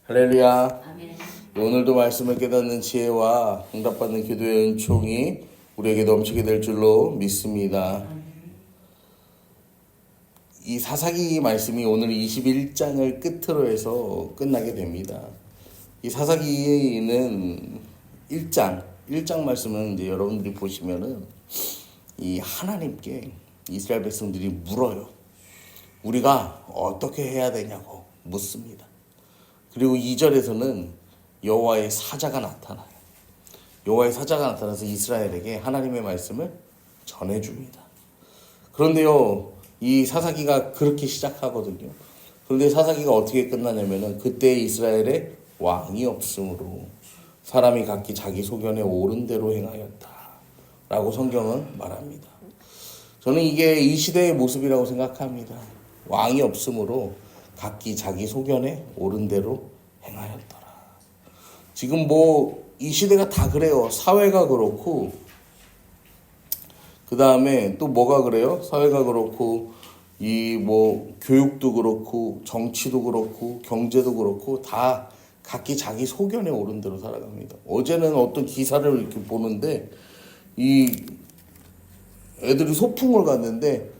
할렐루야. 아멘. 오늘도 말씀을 깨닫는 지혜와 응답받는 기도의 은총이 우리에게 넘치게 될 줄로 믿습니다. 이 사사기 말씀이 오늘 21장을 끝으로 해서 끝나게 됩니다. 이 사사기는 1장 말씀은 이제 여러분들이 보시면은 이 하나님께 이스라엘 백성들이 물어요. 우리가 어떻게 해야 되냐고 묻습니다. 그리고 2절에서는 여호와의 사자가 나타나요. 여호와의 사자가 나타나서 이스라엘에게 하나님의 말씀을 전해줍니다. 그런데요, 이 사사기가 그렇게 시작하거든요. 그런데 사사기가 어떻게 끝나냐면은 그때 이스라엘에 왕이 없으므로 사람이 각기 자기 소견에 옳은 대로 행하였다 라고 성경은 말합니다. 저는 이게 이 시대의 모습이라고 생각합니다. 왕이 없으므로 각기 자기 소견에 옳은 대로 행하였더라. 지금 이 시대가 다 그래요. 사회가 그렇고, 그 다음에 또 뭐가 그래요? 사회가 그렇고, 교육도 그렇고, 정치도 그렇고, 경제도 그렇고, 다 각기 자기 소견에 옳은 대로 살아갑니다. 어제는 어떤 기사를 이렇게 보는데, 이 애들이 소풍을 갔는데,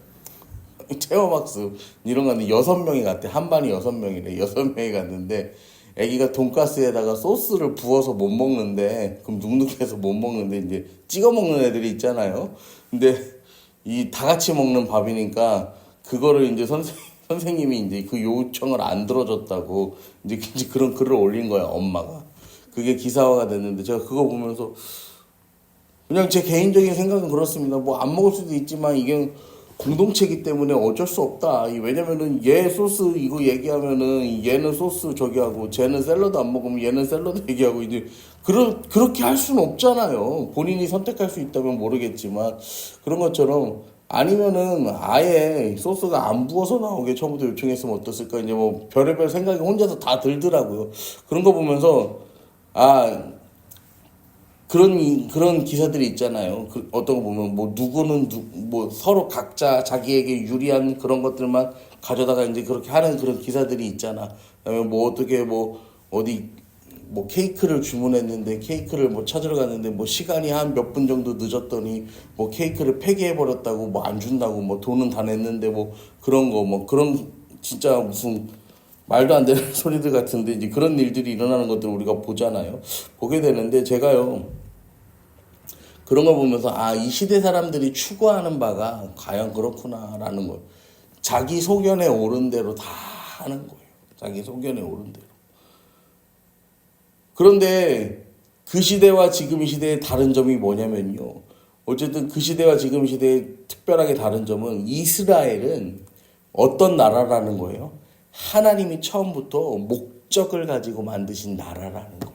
체험학습 이런 거 하는데 6명이 갔대. 한 반이 6명이래. 6명이 갔는데 애기가 돈가스에다가 소스를 부어서 못 먹는데, 그럼 눅눅해서 못 먹는데 이제 찍어 먹는 애들이 있잖아요. 근데 이 다 같이 먹는 밥이니까 그거를 이제 선생님이 이제 그 요청을 안 들어줬다고 이제 그런 글을 올린 거야, 엄마가. 그게 기사화가 됐는데 제가 그거 보면서 그냥 제 개인적인 생각은 그렇습니다. 안 먹을 수도 있지만 이게 공동체이기 때문에 어쩔 수 없다. 왜냐면은 얘 소스 이거 얘기하면은 얘는 소스 저기 하고 쟤는 샐러드 안 먹으면 얘는 샐러드 얘기하고 이제 그렇게 할 수는 없잖아요. 본인이 선택할 수 있다면 모르겠지만 그런 것처럼 아니면은 아예 소스가 안 부어서 나오게 처음부터 요청했으면 어땠을까. 이제 별의별 생각이 혼자서 다 들더라고요. 그런 거 보면서 그런 기사들이 있잖아요. 어떤 거 보면 누구는 서로 각자 자기에게 유리한 그런 것들만 가져다가 이제 그렇게 하는 그런 기사들이 있잖아. 그다음에 어떻게 어디 케이크를 주문했는데 케이크를 찾으러 갔는데 시간이 한 몇 분 정도 늦었더니 케이크를 폐기해 버렸다고 안 준다고 돈은 다 냈는데 그런 거 그런 진짜 무슨 말도 안 되는 소리들 같은데 이제 그런 일들이 일어나는 것들을 우리가 보잖아요. 보게 되는데 제가요, 그런 거 보면서 이 시대 사람들이 추구하는 바가 과연 그렇구나라는 거. 자기 소견에 옳은 대로 다 하는 거예요. 자기 소견에 옳은 대로. 그런데 그 시대와 지금 이 시대의 다른 점이 뭐냐면요. 어쨌든 그 시대와 지금 이 시대의 특별하게 다른 점은 이스라엘은 어떤 나라라는 거예요. 하나님이 처음부터 목적을 가지고 만드신 나라라는 거예요.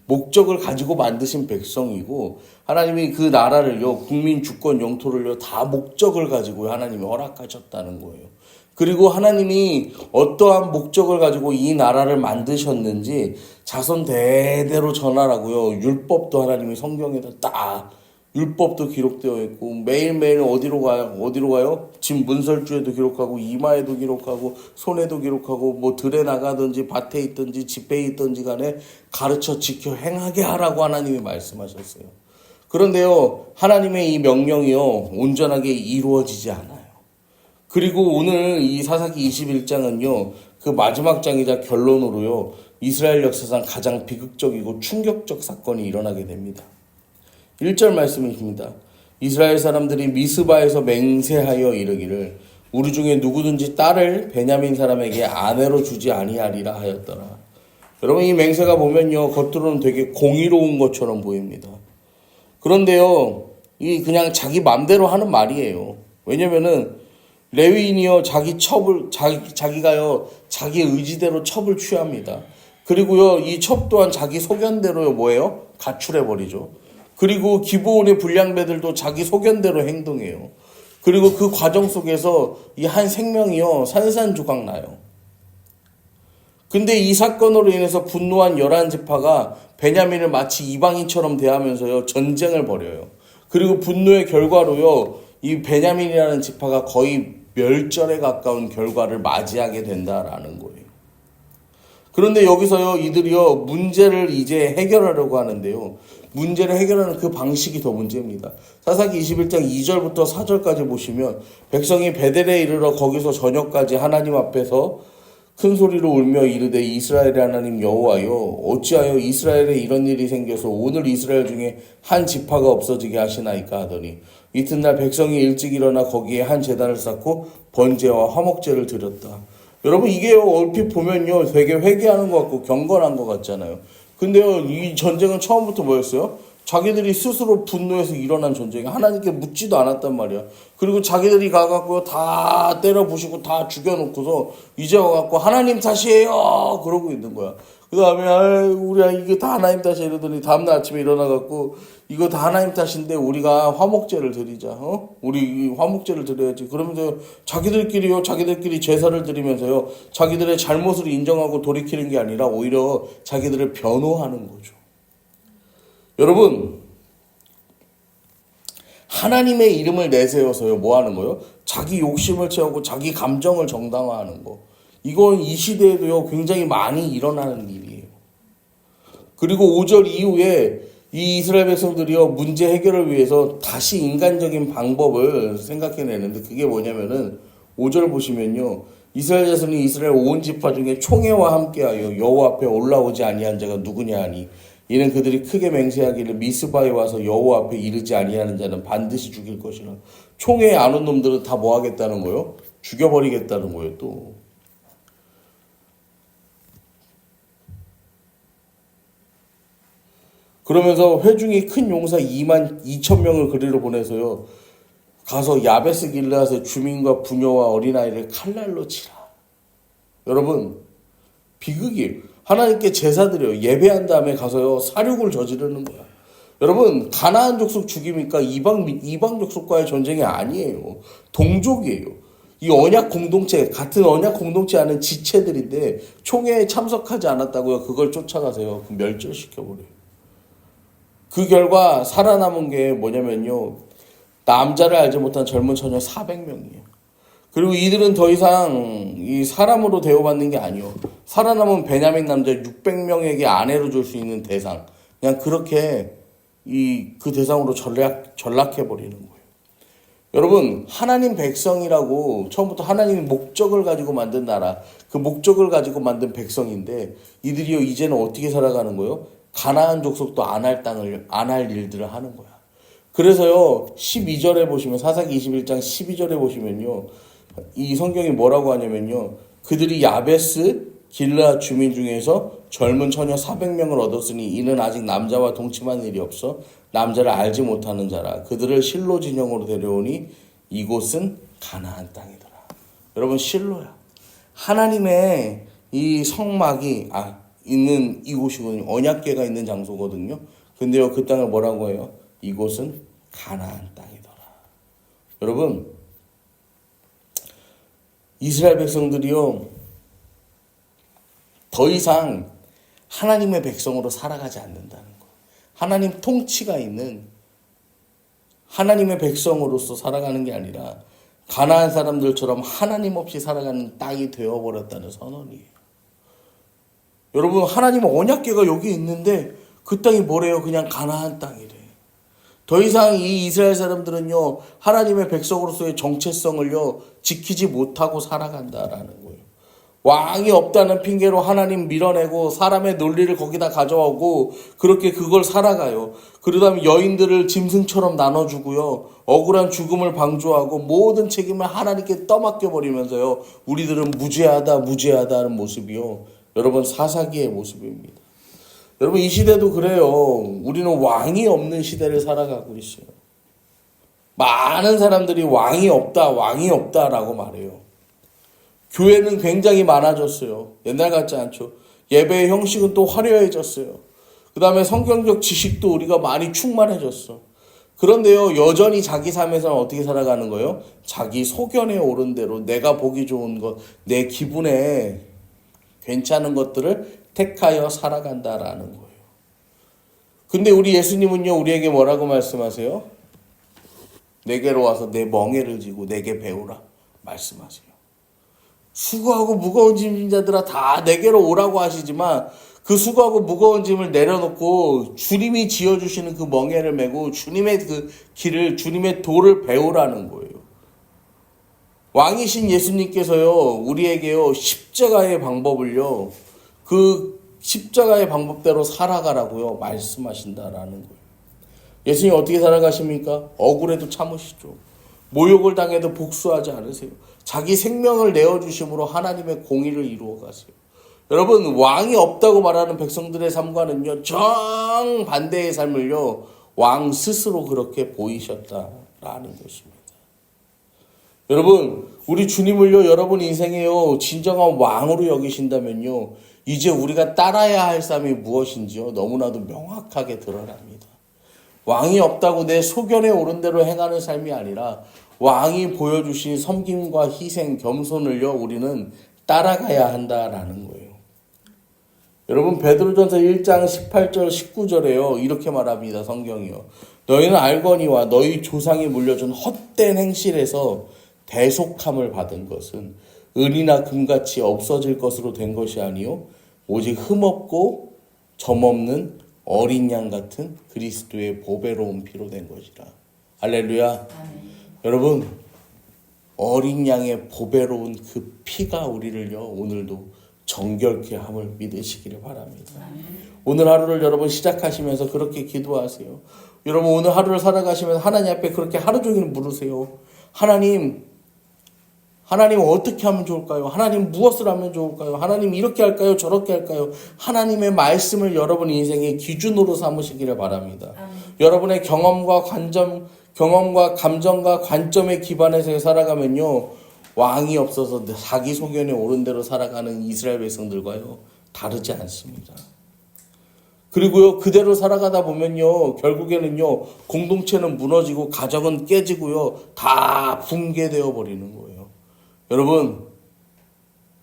목적을 가지고 만드신 백성이고 하나님이 그 나라를요, 국민 주권 영토를요, 다 목적을 가지고 하나님이 허락하셨다는 거예요. 그리고 하나님이 어떠한 목적을 가지고 이 나라를 만드셨는지 자손 대대로 전하라고요. 율법도 하나님이 성경에다 딱 율법도 기록되어 있고 매일매일 어디로 가요? 집 문설주에도 기록하고 이마에도 기록하고 손에도 기록하고 들에 나가든지 밭에 있든지 집에 있든지 간에 가르쳐 지켜 행하게 하라고 하나님이 말씀하셨어요. 그런데요, 하나님의 이 명령이요, 온전하게 이루어지지 않아요. 그리고 오늘 이 사사기 21장은요, 그 마지막 장이자 결론으로요, 이스라엘 역사상 가장 비극적이고 충격적 사건이 일어나게 됩니다. 1절 말씀입니다. 이스라엘 사람들이 미스바에서 맹세하여 이르기를 우리 중에 누구든지 딸을 베냐민 사람에게 아내로 주지 아니하리라 하였더라. 여러분, 이 맹세가 보면요, 겉으로는 되게 공의로운 것처럼 보입니다. 그런데요, 이 그냥 자기 맘대로 하는 말이에요. 왜냐면은 레위인이요, 자기가요, 자기 의지대로 첩을 취합니다. 그리고요, 이 첩 또한 자기 소견대로요, 뭐예요? 가출해버리죠. 그리고 기브온의 불량배들도 자기 소견대로 행동해요. 그리고 그 과정 속에서 이 한 생명이요, 산산조각 나요. 근데 이 사건으로 인해서 분노한 11지파가 베냐민을 마치 이방인처럼 대하면서요, 전쟁을 벌여요. 그리고 분노의 결과로요, 이 베냐민이라는 지파가 거의 멸절에 가까운 결과를 맞이하게 된다라는 거예요. 그런데 여기서요, 이들이요, 문제를 이제 해결하려고 하는데요. 문제를 해결하는 그 방식이 더 문제입니다. 사사기 21장 2절부터 4절까지 보시면 백성이 베델에 이르러 거기서 저녁까지 하나님 앞에서 큰 소리로 울며 이르되 이스라엘의 하나님 여호와여 어찌하여 이스라엘에 이런 일이 생겨서 오늘 이스라엘 중에 한 지파가 없어지게 하시나이까 하더니 이튿날 백성이 일찍 일어나 거기에 한 제단을 쌓고 번제와 화목제를 드렸다. 여러분 이게요 얼핏 보면요 되게 회개하는 것 같고 경건한 것 같잖아요. 근데요 이 전쟁은 처음부터 뭐였어요? 자기들이 스스로 분노해서 일어난 전쟁이 하나님께 묻지도 않았단 말이야. 그리고 자기들이 가갖고 다 때려 부시고 다 죽여놓고서 이제 와갖고 하나님 탓이에요 그러고 있는 거야. 그 다음에 우리야 이게 다 하나님 탓이야 이러더니 다음날 아침에 일어나갖고 이거 다 하나님 탓인데 우리가 화목제를 드리자. 우리 화목제를 드려야지. 그러면서 자기들끼리 제사를 드리면서요 자기들의 잘못을 인정하고 돌이키는 게 아니라 오히려 자기들을 변호하는 거죠. 여러분 하나님의 이름을 내세워서요 뭐 하는 거요? 자기 욕심을 채우고 자기 감정을 정당화하는 거. 이건 이 시대에도요 굉장히 많이 일어나는 일이에요. 그리고 5절 이후에 이 이스라엘 백성들이요 문제 해결을 위해서 다시 인간적인 방법을 생각해내는데 그게 뭐냐면은 5절 보시면요 이스라엘 자손이 이스라엘 온 지파 중에 총회와 함께하여 여호와 앞에 올라오지 아니한 자가 누구냐 하니 이는 그들이 크게 맹세하기를 미스바에 와서 여호와 앞에 이르지 아니하는 자는 반드시 죽일 것이라. 총회에 안 온 놈들은 다 뭐 하겠다는 거예요? 죽여버리겠다는 거예요 또. 그러면서 회중이 큰 용사 2만 2천 명을 그리로 보내서요. 가서 야베스 길르앗의 주민과 부녀와 어린아이를 칼날로 치라. 여러분 비극이에요. 하나님께 제사 드려요. 예배한 다음에 가서요 살육을 저지르는 거야. 여러분 가나안 족속 죽입니까? 이방 족속과의 전쟁이 아니에요. 동족이에요. 이 언약 공동체 같은 언약 공동체 안에 지체들인데 총회에 참석하지 않았다고요. 그걸 쫓아가세요. 멸절시켜버려요. 그 결과 살아남은 게 뭐냐면요. 남자를 알지 못한 젊은 처녀 400명이에요. 그리고 이들은 더 이상 이 사람으로 대우받는 게 아니요. 살아남은 베냐민 남자 600명에게 아내로 줄 수 있는 대상. 그냥 그렇게 그 대상으로 전락해버리는 거예요. 여러분, 하나님 백성이라고 처음부터 하나님의 목적을 가지고 만든 나라, 그 목적을 가지고 만든 백성인데 이들이요, 이제는 어떻게 살아가는 거예요? 가나안 족속도 안 할 일들을 하는 거야. 그래서요, 12절에 보시면, 사사기 21장 12절에 보시면요, 이 성경이 뭐라고 하냐면요. 그들이 야베스 길르앗 주민 중에서 젊은 처녀 400명을 얻었으니 이는 아직 남자와 동침한 일이 없어 남자를 알지 못하는 자라. 그들을 실로 진영으로 데려오니 이곳은 가나안 땅이더라. 여러분 실로야. 하나님의 이 성막이 있는 이곳이거든요. 언약궤가 있는 장소거든요. 근데요 그 땅을 뭐라고 해요? 이곳은 가나안 땅이더라. 여러분 이스라엘 백성들이요 더 이상 하나님의 백성으로 살아가지 않는다는 거. 하나님 통치가 있는 하나님의 백성으로서 살아가는 게 아니라 가나안 사람들처럼 하나님 없이 살아가는 땅이 되어버렸다는 선언이에요. 여러분 하나님의 언약궤가 여기 있는데 그 땅이 뭐래요? 그냥 가나안 땅이래. 더 이상 이 이스라엘 사람들은요 하나님의 백성으로서의 정체성을요 지키지 못하고 살아간다라는 거예요. 왕이 없다는 핑계로 하나님 밀어내고 사람의 논리를 거기다 가져오고 그렇게 그걸 살아가요. 그러다 보면 여인들을 짐승처럼 나눠주고요. 억울한 죽음을 방조하고 모든 책임을 하나님께 떠맡겨버리면서요. 우리들은 무죄하다 하는 모습이요. 여러분 사사기의 모습입니다. 여러분 이 시대도 그래요. 우리는 왕이 없는 시대를 살아가고 있어요. 많은 사람들이 왕이 없다라고 말해요. 교회는 굉장히 많아졌어요. 옛날 같지 않죠. 예배의 형식은 또 화려해졌어요. 그 다음에 성경적 지식도 우리가 많이 충만해졌어. 그런데요 여전히 자기 삶에서는 어떻게 살아가는 거예요? 자기 소견에 오른 대로 내가 보기 좋은 것, 내 기분에 괜찮은 것들을 택하여 살아간다라는 거예요. 근데 우리 예수님은요 우리에게 뭐라고 말씀하세요? 내게로 와서 내 멍에를 지고 내게 배우라 말씀하세요. 수고하고 무거운 짐진 자들아 다 내게로 오라고 하시지만 그 수고하고 무거운 짐을 내려놓고 주님이 지어주시는 그 멍에를 메고 주님의 그 길을, 주님의 도를 배우라는 거예요. 왕이신 예수님께서요, 우리에게요, 십자가의 방법을요, 그 십자가의 방법대로 살아가라고요, 말씀하신다라는 거예요. 예수님 어떻게 살아가십니까? 억울해도 참으시죠. 모욕을 당해도 복수하지 않으세요. 자기 생명을 내어주심으로 하나님의 공의를 이루어 가세요. 여러분, 왕이 없다고 말하는 백성들의 삶과는요, 정반대의 삶을요, 왕 스스로 그렇게 보이셨다라는 것입니다. 여러분, 우리 주님을요, 여러분 인생에요, 진정한 왕으로 여기신다면요, 이제 우리가 따라야 할 삶이 무엇인지요, 너무나도 명확하게 드러납니다. 왕이 없다고 내 소견에 오른 대로 행하는 삶이 아니라 왕이 보여주신 섬김과 희생, 겸손을요, 우리는 따라가야 한다라는 거예요. 여러분, 베드로전서 1장 18절 19절에요, 이렇게 말합니다. 성경이요. 너희는 알거니와 너희 조상이 물려준 헛된 행실에서 대속함을 받은 것은 은이나 금같이 없어질 것으로 된 것이 아니요 오직 흠없고 점없는 어린 양 같은 그리스도의 보배로운 피로 된 것이라. 할렐루야. 아멘. 여러분, 어린 양의 보배로운 그 피가 우리를요, 오늘도 정결케 함을 믿으시기를 바랍니다. 아멘. 오늘 하루를 여러분 시작하시면서 그렇게 기도하세요. 여러분, 오늘 하루를 살아가시면서 하나님 앞에 그렇게 하루 종일 물으세요. 하나님 어떻게 하면 좋을까요? 하나님 무엇을 하면 좋을까요? 하나님 이렇게 할까요? 저렇게 할까요? 하나님의 말씀을 여러분 인생의 기준으로 삼으시기를 바랍니다. 여러분의 경험과 감정과 관점에 기반해서 살아가면요, 왕이 없어서 자기 소견에 오른 대로 살아가는 이스라엘 백성들과요, 다르지 않습니다. 그리고요, 그대로 살아가다 보면요, 결국에는요, 공동체는 무너지고 가정은 깨지고요, 다 붕괴되어 버리는 거예요. 여러분,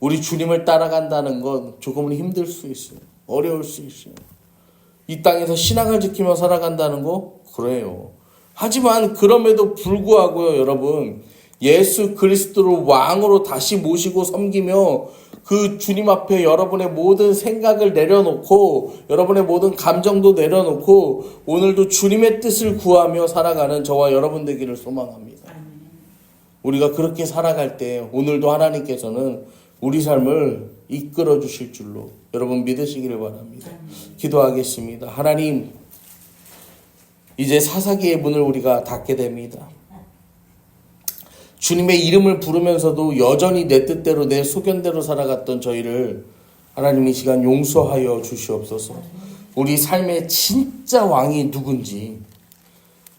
우리 주님을 따라간다는 건 조금은 힘들 수 있어요. 어려울 수 있어요. 이 땅에서 신앙을 지키며 살아간다는 거 그래요. 하지만 그럼에도 불구하고요, 여러분, 예수 그리스도를 왕으로 다시 모시고 섬기며 그 주님 앞에 여러분의 모든 생각을 내려놓고 여러분의 모든 감정도 내려놓고 오늘도 주님의 뜻을 구하며 살아가는 저와 여러분 되기를 소망합니다. 우리가 그렇게 살아갈 때 오늘도 하나님께서는 우리 삶을 이끌어 주실 줄로 여러분 믿으시기를 바랍니다. 기도하겠습니다. 하나님, 이제 사사기의 문을 우리가 닫게 됩니다. 주님의 이름을 부르면서도 여전히 내 뜻대로 내 소견대로 살아갔던 저희를 하나님 이 시간 용서하여 주시옵소서. 우리 삶의 진짜 왕이 누군지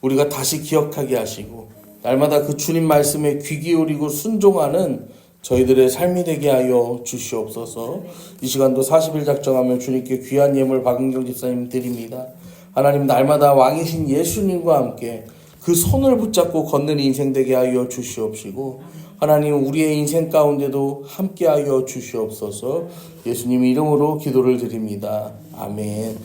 우리가 다시 기억하게 하시고 날마다 그 주님 말씀에 귀 기울이고 순종하는 저희들의 삶이 되게 하여 주시옵소서. 이 시간도 40일 작정하며 주님께 귀한 예물 박은경 집사님 드립니다. 하나님, 날마다 왕이신 예수님과 함께 그 손을 붙잡고 걷는 인생 되게 하여 주시옵시고 하나님, 우리의 인생 가운데도 함께 하여 주시옵소서. 예수님 이름으로 기도를 드립니다. 아멘.